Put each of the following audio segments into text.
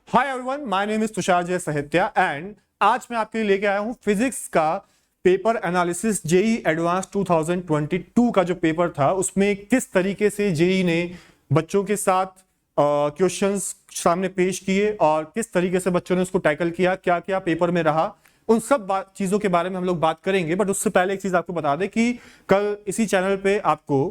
Hi everyone, my name is Tushar जय सहित्या and आज मैं आपके लिए लेके आया हूं फिजिक्स का पेपर एनालिसिस जेई एडवांस 2022 का जो पेपर था उसमें किस तरीके से जेई ने बच्चों के साथ क्वेश्चंस सामने पेश किए और किस तरीके से बच्चों ने उसको टैकल किया, क्या क्या पेपर में रहा, उन सब चीजों के बारे में हम लोग बात करेंगे। बट उससे पहले एक चीज आपको बता दें कि कल इसी चैनल पे आपको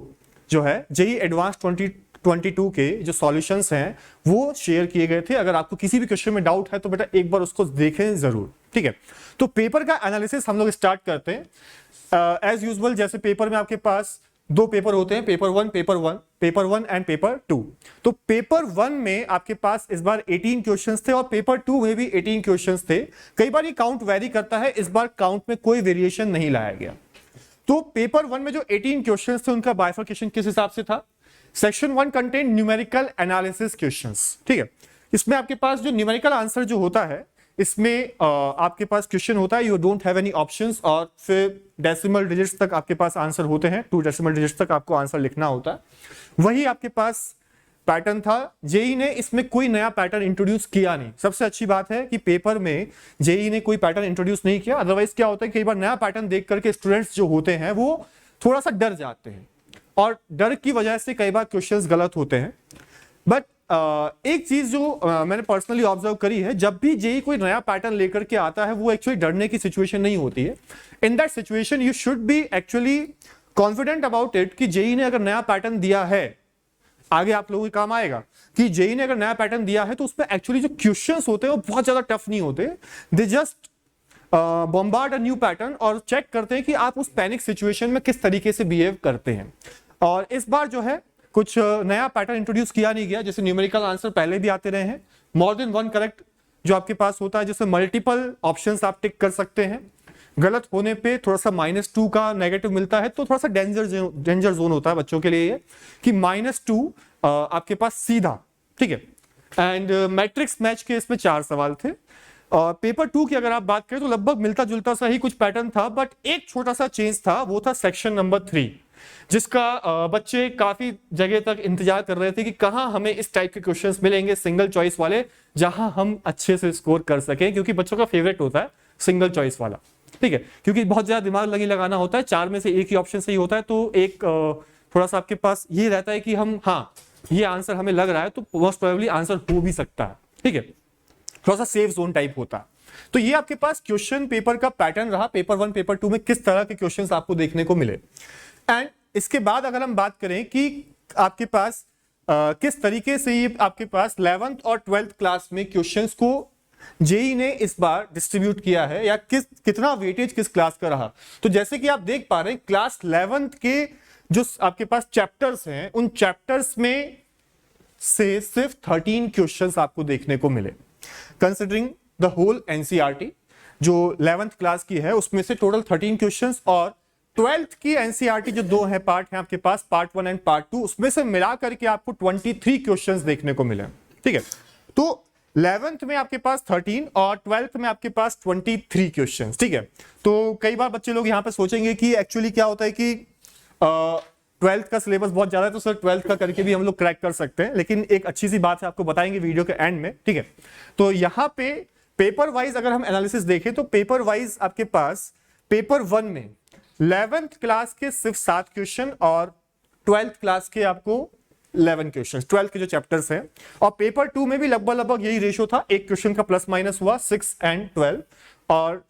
जो है जेई एडवांस 2022 के जो सॉल्यूशंस हैं वो शेयर किए गए थे। अगर आपको किसी भी क्वेश्चन में डाउट है तो बेटा एक बार उसको देखें जरूर, ठीक है। तो पेपर का एनालिसिस हम लोग स्टार्ट करते हैं एज यूजुअल। जैसे पेपर में आपके पास दो पेपर होते हैं, paper one and paper two. तो पेपर वन में आपके पास इस बार 18 क्वेश्चंस थे और पेपर टू में भी 18 क्वेश्चंस थे। कई बार ये काउंट वेरी करता है, इस बार काउंट में कोई वेरिएशन नहीं लाया गया। तो पेपर वन में जो 18 क्वेश्चंस थे उनका बाइफर्केशन किस हिसाब से था? Section one content numerical analysis questions, ठीक है। इसमें आपके पास जो न्यूमेरिकल आंसर जो होता है इसमें आपके पास क्वेश्चन होता है, you don't have any options और फिर डेसिमल डिजिट्स तक आपके पास आंसर होते हैं, 2 डेसिमल डिजिट्स तक आपको आंसर लिखना होता है। वही आपके पास पैटर्न था। जेई ने इसमें कोई नया पैटर्न इंट्रोड्यूस किया नहीं। सबसे अच्छी बात है कि पेपर में जेई ने कोई पैटर्न इंट्रोड्यूस नहीं किया। अदरवाइज क्या होता है, कई बार नया पैटर्न देख करके स्टूडेंट्स जो होते हैं वो थोड़ा सा डर जाते हैं और डर की वजह से कई बार क्वेश्चंस गलत होते हैं। बट एक चीज जो मैंने पर्सनली ऑब्जर्व करी है, जब भी जेई कोई नया पैटर्न लेकर के आता है वो एक्चुअली डरने की सिचुएशन नहीं होती है। In that situation you should be actually confident about it कि जेई ने अगर नया पैटर्न दिया है आगे आप लोगों के काम आएगा। कि जेई ने अगर नया पैटर्न दिया है तो उसमें एक्चुअली जो क्वेश्चंस होते हैं वो बहुत ज्यादा टफ नहीं होते। They just bombard a new pattern और चेक करते हैं कि आप उस पैनिक सिचुएशन में किस तरीके से बिहेव करते हैं। और इस बार जो है कुछ नया पैटर्न इंट्रोड्यूस किया नहीं गया। जैसे न्यूमेरिकल आंसर पहले भी आते रहे हैं, मोर देन वन करेक्ट जो आपके पास होता है, जैसे मल्टीपल ऑप्शंस आप टिक कर सकते हैं। गलत होने पे थोड़ा सा -2 का नेगेटिव मिलता है, तो थोड़ा सा डेंजर जोन होता है बच्चों के लिए ये कि -2 आपके पास सीधा, ठीक है। एंड मैट्रिक्स मैच के इसमें 4 सवाल थे। और पेपर 2 की अगर आप बात करें तो लगभग मिलता जुलता सा ही कुछ पैटर्न था, बट एक छोटा सा चेंज था, वो था सेक्शन नंबर 3, जिसका बच्चे काफी जगह तक इंतजार कर रहे थे कि कहां हमें इस टाइप के क्वेश्चंस मिलेंगे सिंगल चॉइस वाले, जहां हम अच्छे से स्कोर कर सकें, क्योंकि बच्चों का फेवरेट होता है सिंगल चॉइस वाला, ठीक है। क्योंकि बहुत ज्यादा दिमाग लगाना होता है, 4 में से एक ही ऑप्शन सही होता है, तो एक थोड़ा सा आपके पास ये रहता है कि हम ये आंसर हमें लग रहा है तो मोस्ट प्रोबेबली आंसर हो भी सकता है, ठीक है। थोड़ा सा सेफ जोन टाइप होता है। तो ये आपके पास क्वेश्चन पेपर का पैटर्न रहा पेपर 1 पेपर 2 में किस तरह के क्वेश्चंस आपको देखने को मिले। एंड इसके बाद अगर हम बात करें कि आपके पास किस तरीके से ये आपके पास 11th और 12th क्लास में क्वेश्चंस को जेई ने इस बार डिस्ट्रीब्यूट किया है, या कितना वेटेज किस क्लास का रहा। तो जैसे कि आप देख पा रहे हैं क्लास 11th के जो आपके पास चैप्टर्स हैं उन चैप्टर्स में से सिर्फ 13 क्वेश्चंस आपको देखने को मिले। कंसिडरिंग द होल एनसीईआरटी जो 11th क्लास की है उसमें से टोटल 13 क्वेश्चंस, और 12th की एनसीईआरटी जो 2 है पार्ट है आपके पास, पार्ट 1 एंड पार्ट 2, उसमें से मिला करके आपको 23 क्वेश्चंस देखने को मिले, ठीक है। तो 11th में आपके पास 13 और 12th में आपके पास 23 क्वेश्चंस, ठीक है। तो कई बार बच्चे लोग यहां पे सोचेंगे कि एक्चुअली क्या होता है कि 12th का सिलेबस बहुत ज्यादा है तो सर 12th का करके भी हम लोग क्रैक कर सकते हैं, लेकिन एक अच्छी सी बात है आपको बताएंगे वीडियो के एंड में, ठीक है। तो यहां पे पेपर वाइज अगर हम एनालिसिस देखें तो पेपर वाइज आपके पास पेपर 1 में 11th क्लास के सिर्फ 7 क्वेश्चन और 12th क्लास के आपको 11 क्वेश्चन, 12th के जो चैप्टर्स हैं। और पेपर 2 में भी लगभग यही रेशो था, एक क्वेश्चन का प्लस माइनस हुआ, 6 एंड 12। और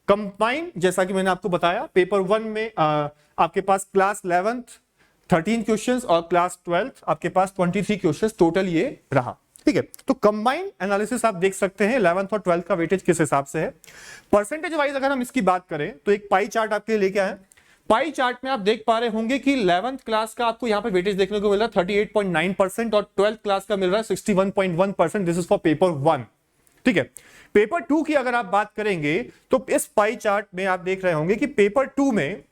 कंबाइन जैसा कि मैंने आपको बताया पेपर 1 में आपके पास क्लास 11th 13 क्वेश्चंस और क्लास 12th आपके पास 23 क्वेश्चंस टोटल ये रहा, ठीक है। तो कंबाइन एनालिसिस आप देख सकते हैं 11th और 12th का वेटेज किस हिसाब से है। परसेंटेज वाइज अगर हम इसकी बात करें तो एक पाई चार्ट आपके लिए लेके आए। पाई चार्ट में आप देख पा रहे होंगे कि 11th क्लास का आपको यहां पे वेटेज देखने को मिल रहा है 38.9% और 12th क्लास का मिल रहा है 61.1%। दिस इज फॉर पेपर 1, ठीक है। पेपर 2 की अगर आप बात करेंगे तो इस पाई चार्ट में आप देख रहे होंगे कि पेपर 2 में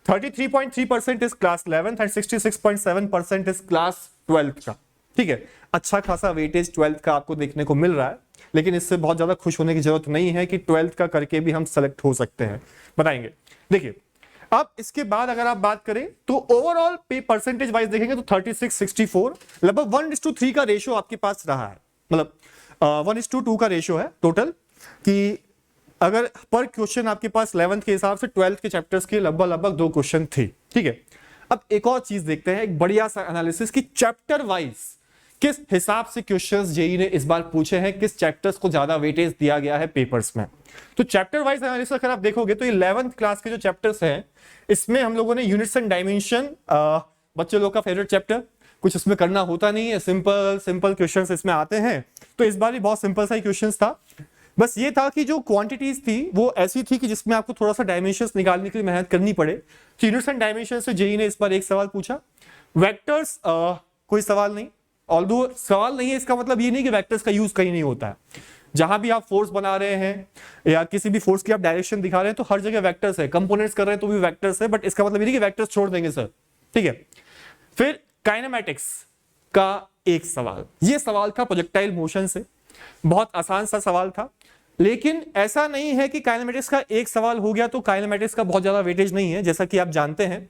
33.3% is class 11th and 66.7% is class 12th का, ठीक है। अच्छा खासा वेटेज 12th का आपको देखने को मिल रहा है, लेकिन इससे बहुत ज्यादा खुश होने की जरूरत नहीं है कि 12th का करके भी हम सेलेक्ट हो सकते हैं, बताएंगे। देखिए अब इसके बाद अगर आप बात करें तो ओवरऑल पे परसेंटेज वाइज देखेंगे तो 36-64 लगभग 1:3 का रेशियो आपके पास रहा है। मतलब 1:2 का रेशियो है टोटल, कि अगर पर क्वेश्चन आपके पास 11th के हिसाब से 12th के चैप्टर्स के लगभग 2 क्वेश्चन थे। ठीक है, अब एक और चीज देखते हैं, एक बढ़िया सा एनालिसिस कि चैप्टर वाइज किस हिसाब से क्वेश्चंस जेई ने इस बार पूछे हैं, किस चैप्टर्स को ज्यादा वेटेज दिया गया है पेपर्स में। तो चैप्टर वाइज एनालिसिस अगर आप देखोगे तो 11th क्लास के जो चैप्टर्स हैं इसमें हम लोगों ने यूनिट्स एंड डायमेंशन, बच्चे लोग का फेवरेट चैप्टर, कुछ इसमें करना होता नहीं है, सिंपल क्वेश्चंस इसमें आते हैं। तो इस बार भी बहुत सिंपल सा ही क्वेश्चंस था, बस ये था कि जो क्वांटिटीज थी वो ऐसी थी कि जिसमें आपको थोड़ा सा डायमेंशंस निकालने के लिए मेहनत करनी पड़े। तो यूनिट्स एंड डायमेंशन से जेई ने इस बार एक सवाल पूछा। वेक्टर्स कोई सवाल नहीं, ऑल्दो सवाल नहीं है इसका मतलब ये नहीं कि वेक्टर्स का यूज कहीं नहीं होता है। जहां भी आप फोर्स बना रहे हैं या किसी भी फोर्स की आप डायरेक्शन दिखा रहे हैं तो हर जगह वेक्टर्स है, कंपोनेंट्स कर रहे हैं तो भी वेक्टर्स है, बट इसका मतलब ये नहीं कि वेक्टर्स छोड़ देंगे सर। ठीक है, फिर काइनेमैटिक्स का एक सवाल, ये सवाल था प्रोजेक्टाइल मोशन से, बहुत आसान सा सवाल था। लेकिन ऐसा नहीं है कि काइनेमैटिक्स का एक सवाल हो गया तो काइनेमैटिक्स का बहुत ज्यादा वेटेज नहीं है। जैसा कि आप जानते हैं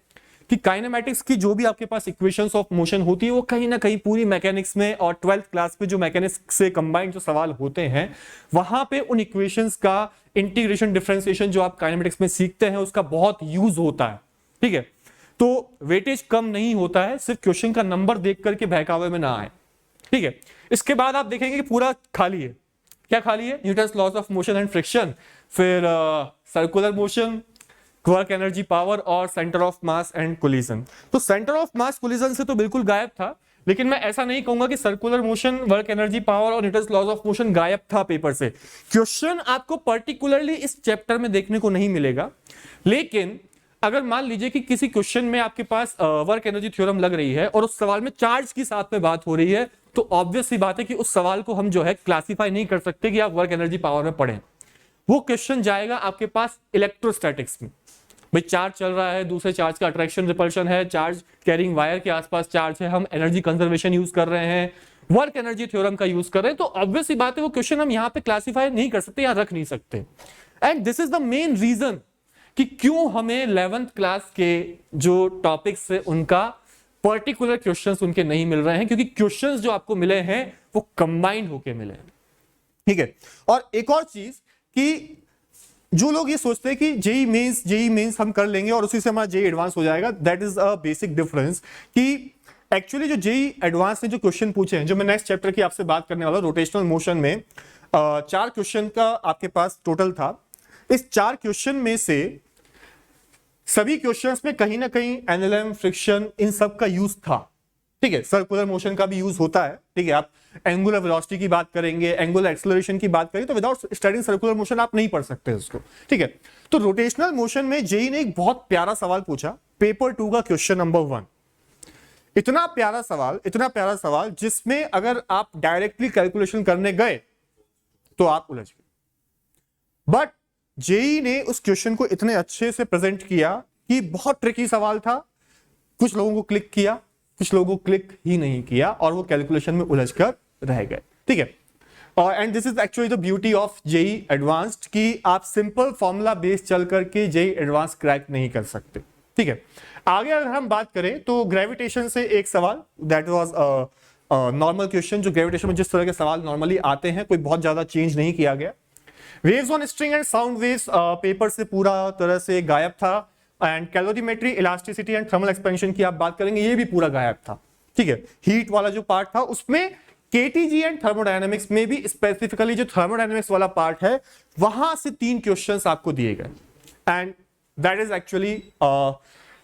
कि काइनेमैटिक्स की जो भी आपके पास इक्वेशंस ऑफ मोशन होती है वो कहीं ना कहीं पूरी मैकेनिक्स में और 12th क्लास में जो मैकेनिक्स से कंबाइंड जो सवाल होते हैं वहां पे उन इक्वेशंस का इंटीग्रेशन डिफरेंशिएशन जो आप काइनेमैटिक्स में सीखते हैं उसका बहुत यूज होता है। ठीक है, तो वेटेज कम नहीं होता है, सिर्फ क्वेश्चन का नंबर देख करके बहकावे में ना आए। ठीक है, इसके बाद आप देखेंगे कि पूरा खाली है। क्या खाली है? Newton's laws of motion and friction, फिर circular motion, work energy power और centre of mass and collision. तो सेंटर ऑफ मास कोलिजन से तो बिल्कुल गायब था, लेकिन मैं ऐसा नहीं कहूंगा कि circular motion, work energy power और न्यूटन्स लॉज ऑफ मोशन गायब था पेपर से। क्वेश्चन आपको पर्टिकुलरली इस चैप्टर में देखने को नहीं मिलेगा, लेकिन अगर मान लीजिए कि किसी क्वेश्चन में आपके पास वर्क एनर्जी थ्योरम लग रही है और उस सवाल में चार्ज की साथ में बात हो रही है, तो ऑब्वियस सी बात है कि उस सवाल को हम जो है क्लासिफाई नहीं कर सकते कि आप वर्क एनर्जी पावर में पढ़ें। वो क्वेश्चन जाएगा आपके पास इलेक्ट्रोस्टैटिक्स में। भाई चार्ज चल रहा है, दूसरे चार्ज का अट्रैक्शन रिपल्शन है, चार्ज कैरिंग वायर के आसपास चार्ज है, हम एनर्जी कंजर्वेशन यूज कर रहे हैं, वर्क एनर्जी थ्योरम का यूज कर रहे हैं, तो ऑब्वियस सी बात है वो क्वेश्चन हम यहां पे क्लासिफाई नहीं कर सकते या रख नहीं सकते। And this is the main reason कि क्यों हमें 11th क्लास के जो टॉपिक्स है उनका पर्टिकुलर क्वेश्चंस उनके नहीं मिल रहे हैं, क्योंकि क्वेश्चंस जो आपको मिले हैं वो कंबाइंड होके मिले हैं। ठीक है, और एक और चीज कि जो लोग ये सोचते हैं कि जेई मेंस हम कर लेंगे और उसी से हमारा जेई एडवांस हो जाएगा, that is a basic difference. कि एक्चुअली जो जेई एडवांस ने जो क्वेश्चन पूछे हैं, जो मैं नेक्स्ट चैप्टर की आपसे बात करने वाला, रोटेशनल मोशन में 4 क्वेश्चन का आपके पास टोटल था। इस 4 क्वेश्चन में से सभी क्वेश्चंस में कहीं ना कहीं एनएलएम, फ्रिक्शन, इन सब का यूज था। ठीक है, सर्कुलर मोशन का भी यूज होता है। ठीक है, आप एंगुलर वेलोसिटी की बात करेंगे, एंगुलर एक्सेलरेशन की बात करेंगे, तो विदाउट स्टडीइंग सर्कुलर मोशन आप नहीं पढ़ सकते उसको। ठीक है, तो रोटेशनल मोशन में जेई ने एक बहुत प्यारा सवाल पूछा, पेपर 2 का क्वेश्चन नंबर 1। इतना प्यारा सवाल जिसमें अगर आप डायरेक्टली कैलकुलेशन करने गए तो आप उलझ गए, बट जेई ने उस क्वेश्चन को इतने अच्छे से प्रेजेंट किया कि बहुत ट्रिकी सवाल था। कुछ लोगों को क्लिक किया, कुछ लोगों को क्लिक ही नहीं किया और वो कैलकुलेशन में उलझकर रह गए। ठीक है, और and this is actually the beauty of JEE advanced कि आप सिंपल फॉर्मूला बेस चल करके जेई एडवांस क्रैक नहीं कर सकते। ठीक है, आगे अगर हम बात करें तो ग्रेविटेशन से एक सवाल, दैट वाज नॉर्मल क्वेश्चन, जो ग्रेविटेशन में जिस तरह के सवाल नॉर्मली आते हैं कोई बहुत ज्यादा चेंज नहीं किया गया। Waves on string and sound waves paper से पूरा तरह से गायब था। And calorimetry, elasticity and thermal expansion की आप बात करेंगे, ये भी पूरा गायब था। ठीक है, हीट वाला जो पार्ट था उसमें केटीजी एंड थर्मोडायनेमिक्स में भी स्पेसिफिकली जो थर्मोडायनेमिक्स वाला पार्ट है वहां से 3 क्वेश्चंस आपको दिए गए। एंड दैट इज एक्चुअली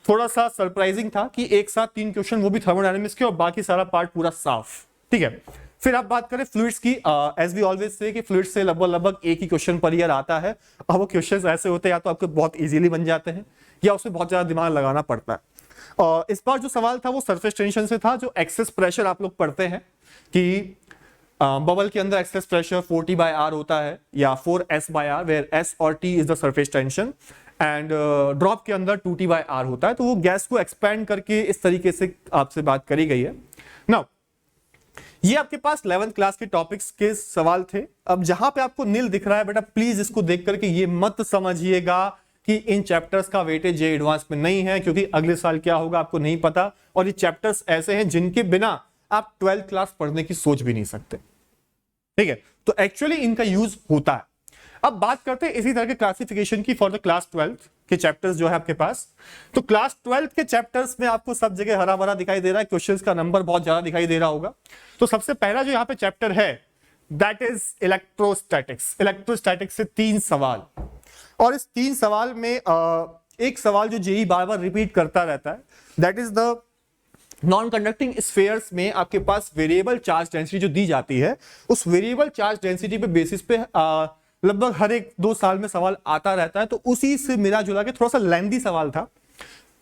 थोड़ा सा सरप्राइजिंग था कि एक साथ 3 क्वेश्चन, वो भी थर्मोडायनेमिक्स के, और बाकी सारा पार्ट पूरा साफ। ठीक है, फिर आप बात करें फ्लूइड्स की, एज वी ऑलवेज से कि फ्लूइड्स से लगभग एक ही क्वेश्चन पर ईयर आता है, और वो क्वेश्चंस ऐसे होते हैं या तो आपके बहुत इजीली बन जाते हैं या उसमें बहुत ज्यादा दिमाग लगाना पड़ता है। और इस बार जो सवाल था वो सरफेस टेंशन से था, जो एक्सेस प्रेशर आप लोग पढ़ते हैं कि बबल के अंदर एक्सेस प्रेशर 4T/R होता है या 4S/R, वेयर S और T is the surface tension, and drop के अंदर 2T/R होता है। तो वो गैस को एक्सपैंड करके इस तरीके से आपसे बात करी गई है। नाउ ये आपके पास 11th क्लास के टॉपिक्स के सवाल थे। अब जहां पे आपको नील दिख रहा है बेटा, प्लीज इसको देख करके ये मत समझिएगा कि इन चैप्टर्स का वेटेज जेईई एडवांस में नहीं है, क्योंकि अगले साल क्या होगा आपको नहीं पता, और ये चैप्टर्स ऐसे हैं जिनके बिना आप 12th क्लास पढ़ने की सोच भी नहीं सकते। ठीक है, तो एक्चुअली इनका यूज होता है। अब बात करते हैं इसी तरह के क्लासिफिकेशन की फॉर द क्लास 12 के चैप्टर्स जो है आपके पास। तो क्लास 12 के चैप्टर्स में आपको सब जगह हरा भरा दिखाई दे रहा है, क्वेश्चंस का नंबर बहुत ज्यादा दिखाई दे रहा होगा। तो सबसे पहला जो यहाँ पे चैप्टर है दैट इज इलेक्ट्रोस्टैटिक्स। इलेक्ट्रोस्टैटिक्स से 3 सवाल, और इस 3 सवाल में एक सवाल जो जेई बार बार रिपीट करता रहता है that is the non conducting spheres में आपके पास वेरिएबल चार्ज डेंसिटी जो दी जाती है, उस वेरिएबल चार्ज डेंसिटी पे बेसिस पे लगभग हर एक 2 साल में सवाल आता रहता है। तो उसी से मिला जुला के थोड़ा सा लेंथी सवाल था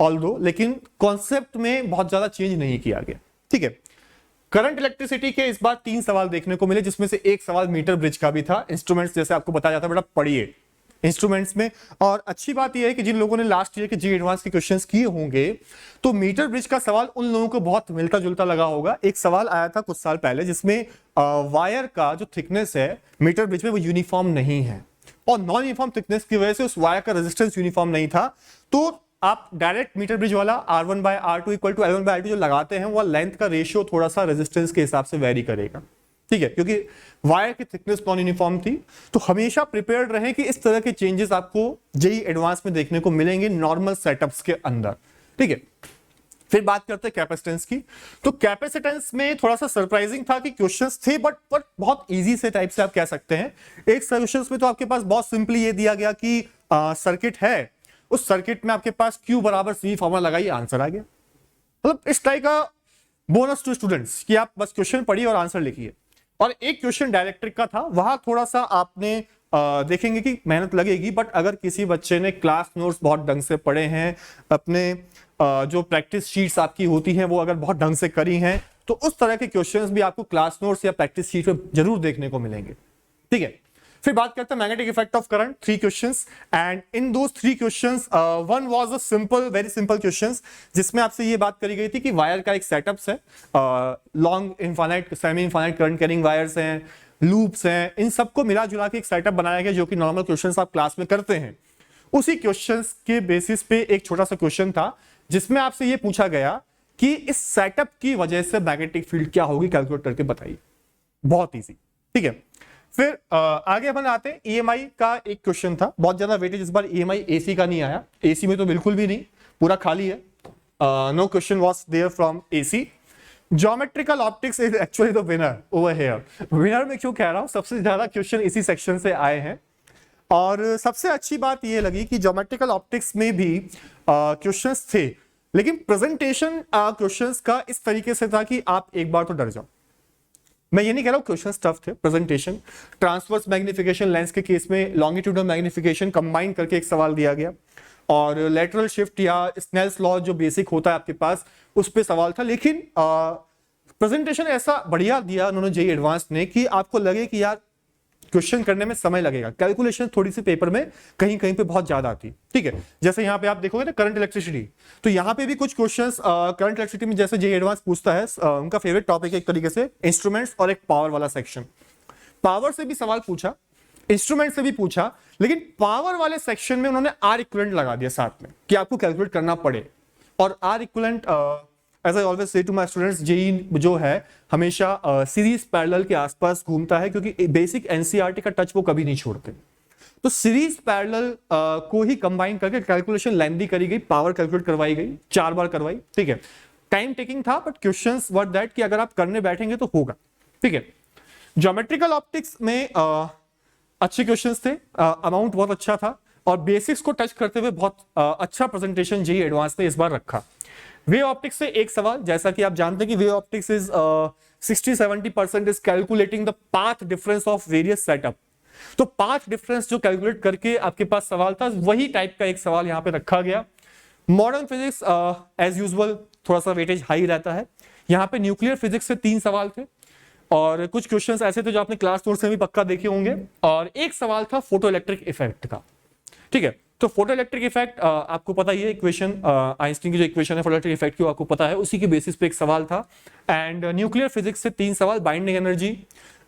ऑल्दो, लेकिन कॉन्सेप्ट में बहुत ज्यादा चेंज नहीं किया गया। ठीक है, करंट इलेक्ट्रिसिटी के इस बार 3 सवाल देखने को मिले, जिसमें से एक सवाल मीटर ब्रिज का भी था। इंस्ट्रूमेंट्स जैसे आपको बताया जाता है बेटा पढ़िए इंस्ट्रूमेंट्स में। और अच्छी बात यह है कि जिन लोगों ने लास्ट ईयर के जी एडवांस के क्वेश्चंस किए होंगे तो मीटर ब्रिज का सवाल उन लोगों को बहुत मिलता जुलता लगा होगा। एक सवाल आया था कुछ साल पहले जिसमें वायर का जो थिकनेस है मीटर ब्रिज में वो यूनिफॉर्म नहीं है, और नॉन यूनिफॉर्म थिकनेस की वजह से उस वायर का रेजिस्टेंस यूनिफॉर्म नहीं था। तो आप डायरेक्ट मीटर ब्रिज वाला R1/R2 = L1/L2 जो लगाते हैं वो लेंथ का रेशियो थोड़ा सा रेजिस्टेंस के हिसाब से वेरी करेगा। ठीक है, क्योंकि वायर की थिकनेस नॉन यूनिफॉर्म थी। तो हमेशा प्रिपेयर्ड रहें कि इस तरह के चेंजेस आपको जेई एडवांस में देखने को मिलेंगे नॉर्मल सेटअप्स के अंदर। ठीक है, फिर बात करते हैं कैपेसिटेंस की। तो कैपेसिटेंस में थोड़ा सा सरप्राइजिंग था कि क्वेश्चंस थे बट बहुत इजी से टाइप से आप कह सकते हैं। एक क्वेश्चंस में तो आपके पास बहुत सिंपली ये दिया गया कि सर्किट है, उस सर्किट में आपके पास Q = C फॉर्मूला लगाइए, आंसर आ गया। मतलब इस टाइप का बोनस टू स्टूडेंट्स कि आप बस क्वेश्चन पढ़िए और आंसर लिखिए। और एक क्वेश्चन डायरेक्ट्रिक का था, वहां थोड़ा सा आपने देखेंगे कि मेहनत लगेगी, बट अगर किसी बच्चे ने क्लास नोट्स बहुत ढंग से पढ़े हैं, अपने जो प्रैक्टिस शीट्स आपकी होती हैं वो अगर बहुत ढंग से करी हैं, तो उस तरह के क्वेश्चंस भी आपको क्लास नोट्स या प्रैक्टिस शीट में जरूर देखने को मिलेंगे। ठीक है, फिर बात करते हैं magnetic effect of current, 3 questions, and in those 3 questions one was a simple, very simple questions, जिसमें आपसे ये बात करी गई थी कि वायर का एक सेटअप्स है, long infinite semi infinite current carrying wires हैं, लूप्स हैं, इन सबको मिला जुला के एक सेटअप बनाया गया जो कि नॉर्मल क्वेश्चंस आप क्लास में करते हैं। उसी क्वेश्चंस के बेसिस पे एक छोटा सा क्वेश्चन था जिसमें आपसे ये पूछा गया कि इस सेटअप की वजह से मैग्नेटिक फील्ड क्या होगी, कैलकुलेट करके बताइए। बहुत इजी। ठीक है, फिर आगे अपन आते हैं, ईएमआई का एक क्वेश्चन था, बहुत ज्यादा वेटेज इस बार ईएमआई एसी का नहीं आया, एसी में तो बिल्कुल भी नहीं, पूरा खाली है। No question was there from AC. Geometrical optics is actually the winner over here. Winner में क्यों कह रहा हूं, सबसे ज्यादा क्वेश्चन इसी सेक्शन से आए हैं। और सबसे अच्छी बात यह लगी कि ज्योमेट्रिकल ऑप्टिक्स में भी क्वेश्चंस थे, लेकिन प्रेजेंटेशन क्वेश्चंस का इस तरीके से था कि आप एक बार तो डर जाओ। मैं ये नहीं कह रहा हूं क्वेश्चंस टफ थे, प्रेजेंटेशन, ट्रांसवर्स मैग्निफिकेशन लेंस के केस में लॉन्गिट्यूडनल मैग्निफिकेशन कंबाइन करके एक सवाल दिया गया, और लेटरल शिफ्ट या स्नेल्स लॉ जो बेसिक होता है आपके पास उस पे सवाल था। लेकिन प्रेजेंटेशन ऐसा बढ़िया दिया उन्होंने जेईई एडवांस ने कि आपको लगे कि यार क्वेश्चन करने में समय लगेगा, कैलकुलेशन थोड़ी सी पेपर में कहीं कहीं पे बहुत ज्यादा आती। ठीक है, जैसे यहाँ पे आप देखोगे ना करंट इलेक्ट्रिसिटी, तो यहाँ पे भी कुछ क्वेश्चंस करंट इलेक्ट्रिसिटी में जैसे जेईई एडवांस पूछता है, उनका फेवरेट टॉपिक है एक तरीके से इंस्ट्रूमेंट्स और एक पावर वाला सेक्शन। पावर से भी सवाल पूछा, इंस्ट्रूमेंट से भी पूछा, लेकिन पावर वाले सेक्शन में उन्होंने आर इक्विवेलेंट लगा दिया साथ में कि आपको कैलकुलेट करना पड़े। और are equivalent as I always say to my students, JEE जो है हमेशा सीरीज पैरेलल के आसपास घूमता है, क्योंकि बेसिक एनसीईआरटी का टच वो कभी नहीं छोड़ते। तो सीरीज पैरेलल को ही कंबाइन करके कैलकुलेशन लेंथी करी गई, पावर कैलकुलेट करवाई गई, 4 बार करवाई। ठीक है, टाइम टेकिंग था बट क्वेश्चंस वर दैट कि अगर आप करने बैठेंगे तो होगा। ठीक है, ज्योमेट्रिकल ऑप्टिक्स में अच्छे क्वेश्चंस थे, अमाउंट बहुत अच्छा था, और बेसिक्स को टच करते हुए बहुत अच्छा प्रेजेंटेशन जेईई एडवांस ने इस बार रखा। वेव ऑप्टिक्स से एक सवाल, जैसा कि आप जानते हैं कि wave optics is 60-70% is calculating the path difference of various setup. तो पाथ डिफरेंस जो कैलकुलेट करके आपके पास सवाल था, वही टाइप का एक सवाल यहां पे रखा गया। मॉडर्न फिजिक्स एज यूजुअल थोड़ा सा वेटेज हाई रहता है। यहां पे न्यूक्लियर फिजिक्स से 3 सवाल थे, और कुछ क्वेश्चंस ऐसे थे जो आपने क्लास नोट से भी पक्का देखे होंगे, और एक सवाल था फोटो इलेक्ट्रिक इफेक्ट का। ठीक है, तो फोटो इलेक्ट्रिक इफेक्ट आपको पता ही है, इक्वेशन आइंस्टीन की जो इक्वेशन है फोटो इलेक्ट्रिक इफेक्ट की, आपको पता है, उसी के बेसिस पे एक सवाल था। एंड न्यूक्लियर फिजिक्स से 3 सवाल, binding energy,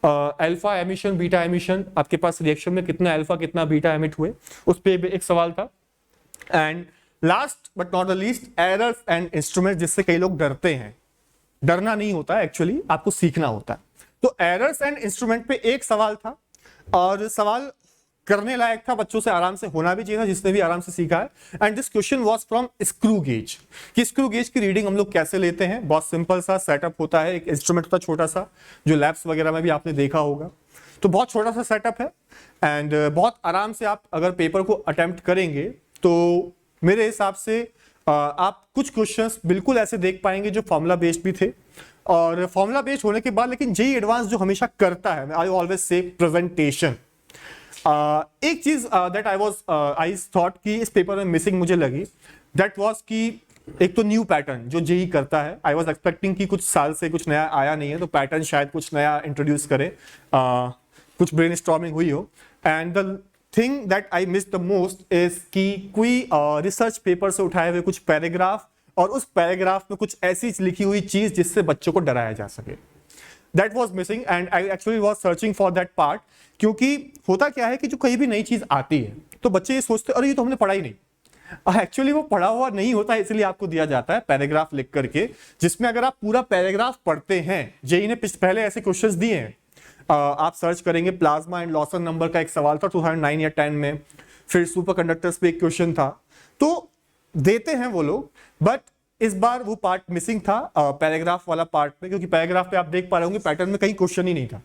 alpha emission, beta emission, आपके पास रिएक्शन में कितना अल्फा कितना बीटा एमिट हुए, उस पर एक सवाल था। And last but not the least, errors and instrument, जिससे कई लोग डरते हैं। डरना नहीं होता है एक्चुअली, आपको सीखना होता है। तो एरर्स एंड इंस्ट्रूमेंट पे एक सवाल था और सवाल करने लायक था, बच्चों से आराम से होना भी चाहिए था, जिसने भी आराम से सीखा है। And this question was from screw gauge, कि स्क्रू गेज की रीडिंग हम लोग कैसे लेते हैं। बहुत सिंपल सा सेटअप होता है, एक इंस्ट्रूमेंट होता है छोटा सा, जो लैब्स वगैरह में भी आपने देखा होगा। तो बहुत छोटा सा सेटअप है एंड बहुत आराम से आप अगर पेपर को अटेम्प्ट करेंगे तो मेरे हिसाब से आप कुछ क्वेश्चंस बिल्कुल ऐसे देख पाएंगे जो फॉर्मूला बेस्ड भी थे। और फॉर्मूला बेस्ड होने के बाद लेकिन जेईई एडवांस जो हमेशा करता है, आई ऑलवेज से प्रेजेंटेशन। एक चीज दैट आई थॉट कि इस पेपर में मिसिंग मुझे लगी, दैट वाज कि एक तो न्यू पैटर्न जो जेईई करता है। आई वाज एक्सपेक्टिंग कि कुछ साल से कुछ नया आया नहीं है तो पैटर्न शायद कुछ नया इंट्रोड्यूस करे, कुछ ब्रेनस्टॉर्मिंग हुई हो। And the thing that I miss the most is कि कोई रिसर्च पेपर से उठाए हुए कुछ पैराग्राफ और उस पैराग्राफ में कुछ ऐसी लिखी हुई चीज जिससे बच्चों को डराया जा सके। That was missing and I actually was searching for that part, क्योंकि होता क्या है कि जो कहीं भी नई चीज आती है तो बच्चे ये सोचते हैं अरे ये तो हमने पढ़ा ही नहीं। एक्चुअली वो पढ़ा हुआ नहीं होता है, इसलिए आपको दिया जाता है पैराग्राफ लिख करके, जिसमें अगर आप पूरा पैराग्राफ पढ़ते हैं, जेईई ने पहले ऐसे क्वेश्चंस दिए हैं। आप सर्च करेंगे, प्लाज्मा एंड लॉसन नंबर का एक सवाल था 2009 या 10 में, फिर सुपर कंडक्टर्स पे एक क्वेश्चन था। तो देते हैं वो लोग, बट इस बार वो पार्ट मिसिंग था पैराग्राफ वाला पार्ट में, क्योंकि पैराग्राफ पे आप देख पा रहे होंगे पैटर्न में कहीं क्वेश्चन ही नहीं था।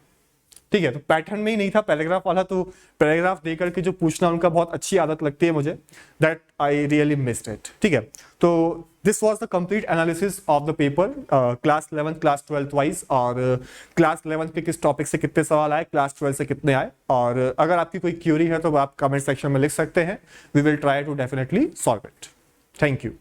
ठीक है, तो पैटर्न में ही नहीं था पैराग्राफ वाला, तो पैराग्राफ देकर के जो पूछना उनका बहुत अच्छी आदत लगती है मुझे, that I really missed it. ठीक है, तो this was the complete analysis of the paper class 11 class 12 wise, और क्लास 11 के किस टॉपिक से कितने सवाल आए, क्लास 12 से कितने आए। और अगर आपकी कोई क्यूरी है तो आप कमेंट सेक्शन में लिख सकते हैं, we will try to definitely solve it. Thank you.